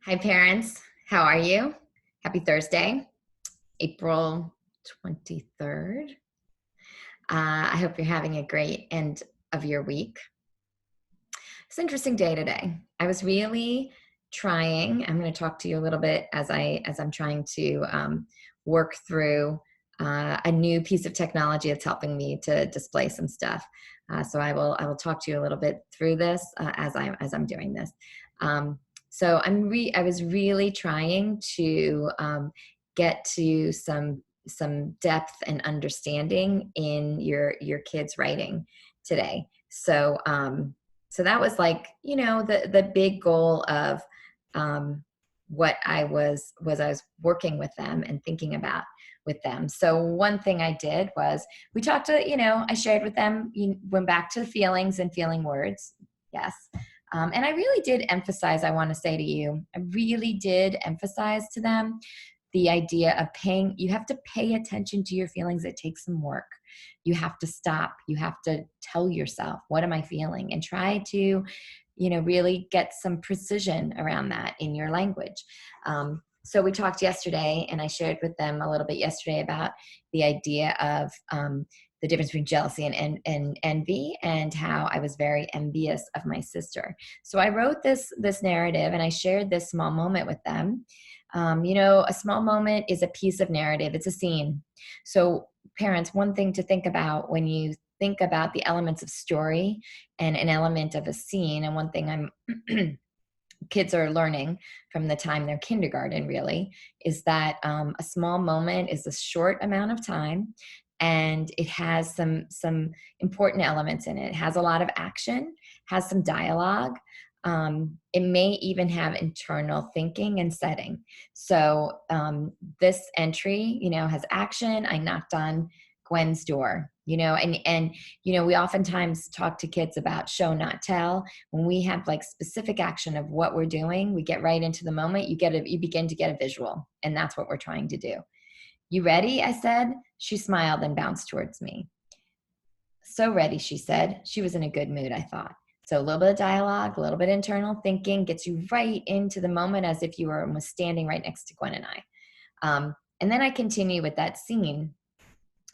Hi, parents. How are you? Happy Thursday, April 23rd. I hope you're having a great end of your week. It's an interesting day today. I was really trying. I'm going to talk to you a little bit as I'm trying to work through a new piece of technology that's helping me to display some stuff. So I will talk to you a little bit through this as I'm doing this. I was really trying to get to some depth and understanding in your kids' writing today. So that was like, the big goal of what I was working with them and thinking about with them. So one thing I did was we talked to, I shared with them, went back to the feelings and feeling words. Yes. And I really did emphasize, I want to say to you, I really did emphasize to them the idea of you have to pay attention to your feelings. It takes some work. You have to stop. You have to tell yourself, what am I feeling? And try to, really get some precision around that in your language. So we talked yesterday, and I shared with them a little bit yesterday about the idea of the difference between jealousy and envy, and how I was very envious of my sister. So I wrote this narrative, and I shared this small moment with them. A small moment is a piece of narrative. It's a scene. So parents, one thing to think about when you think about the elements of story and an element of a scene, and one thing kids are learning from the time they're kindergarten really, is that a small moment is a short amount of time, and it has some important elements in it. It has a lot of action, has some dialogue. It may even have internal thinking and setting. So this entry, has action. I knocked on Gwen's door, and we oftentimes talk to kids about show not tell. When we have like specific action of what we're doing, we get right into the moment. You begin to get a visual, and that's what we're trying to do. You ready? I said. She smiled and bounced towards me. So ready, she said. She was in a good mood, I thought. So a little bit of dialogue, a little bit of internal thinking gets you right into the moment, as if you were almost standing right next to Gwen and I. And then I continue with that scene,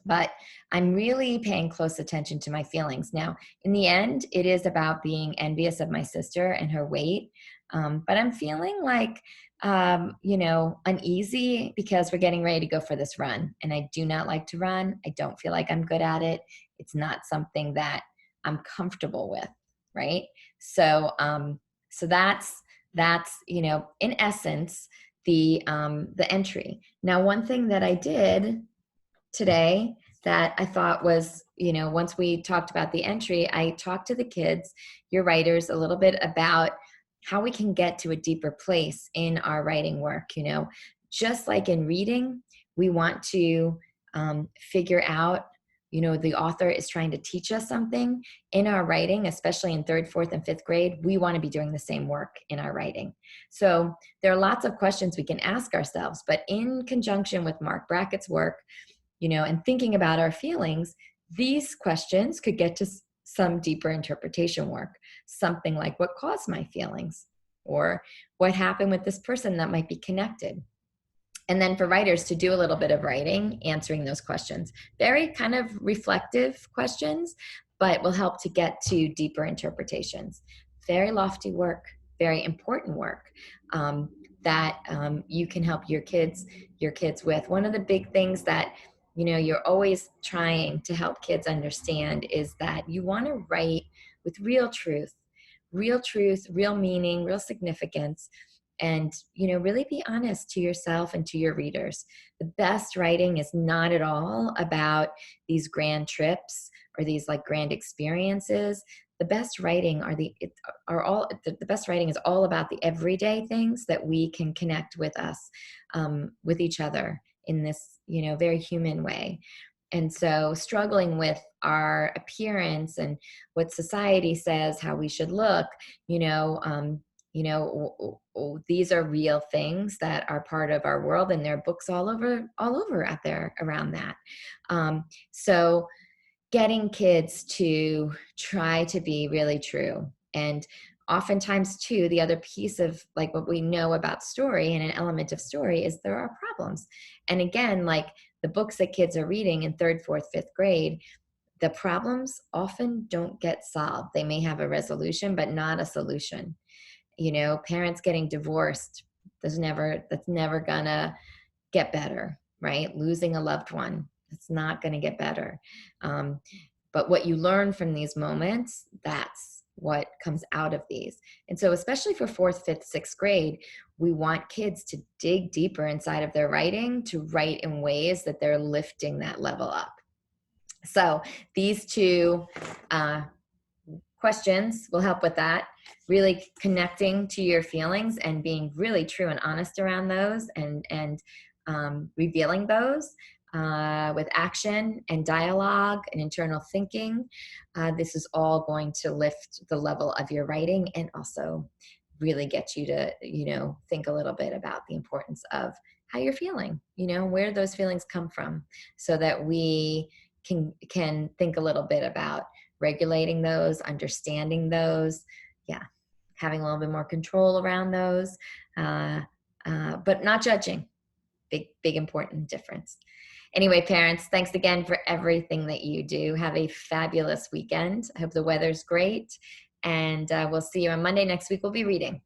but I'm really paying close attention to my feelings. Now, in the end, it is about being envious of my sister and her weight. But I'm feeling like, uneasy because we're getting ready to go for this run. And I do not like to run. I don't feel like I'm good at it. It's not something that I'm comfortable with. Right. So that's, in essence, the entry. Now, one thing that I did today that I thought was, once we talked about the entry, I talked to the kids, your writers, a little bit about how we can get to a deeper place in our writing work. Just like in reading, we want to figure out, the author is trying to teach us something in our writing, especially in third, fourth, and fifth grade. We want to be doing the same work in our writing. So there are lots of questions we can ask ourselves, but in conjunction with Mark Brackett's work, and thinking about our feelings, these questions could get to some deeper interpretation work. Something like, what caused my feelings? Or what happened with this person that might be connected? And then for writers to do a little bit of writing, answering those questions. Very kind of reflective questions, but will help to get to deeper interpretations. Very lofty work, very important work. That you can help your kids with. One of the big things that you're always trying to help kids understand is that you want to write with real truth, real meaning, real significance, and really be honest to yourself and to your readers. The best writing is not at all about these grand trips or these like grand experiences. The best writing the best writing is all about the everyday things that we can connect with us, with each other in this very human way. And so struggling with our appearance and what society says how we should look, these are real things that are part of our world, and there are books all over out there around that. So getting kids to try to be really true, and oftentimes too, the other piece of like what we know about story and an element of story is there are problems. And again, like the books that kids are reading in third, fourth, fifth grade, the problems often don't get solved. They may have a resolution, but not a solution. You know, parents getting divorced, that's never gonna get better, right? Losing a loved one, it's not gonna get better. Um, but what you learn from these moments, that's what comes out of these. And so, especially for fourth, fifth, sixth grade, we want kids to dig deeper inside of their writing, to write in ways that they're lifting that level up. So these two questions will help with that. Really connecting to your feelings and being really true and honest around those, and revealing those with action and dialogue and internal thinking. This is all going to lift the level of your writing and also really get you to, think a little bit about the importance of how you're feeling, where those feelings come from, so that we can think a little bit about regulating those, understanding those, yeah, having a little bit more control around those, but not judging. Big important difference. Anyway, parents, thanks again for everything that you do. Have a fabulous weekend. I hope the weather's great, and we'll see you on Monday next week. We'll be reading.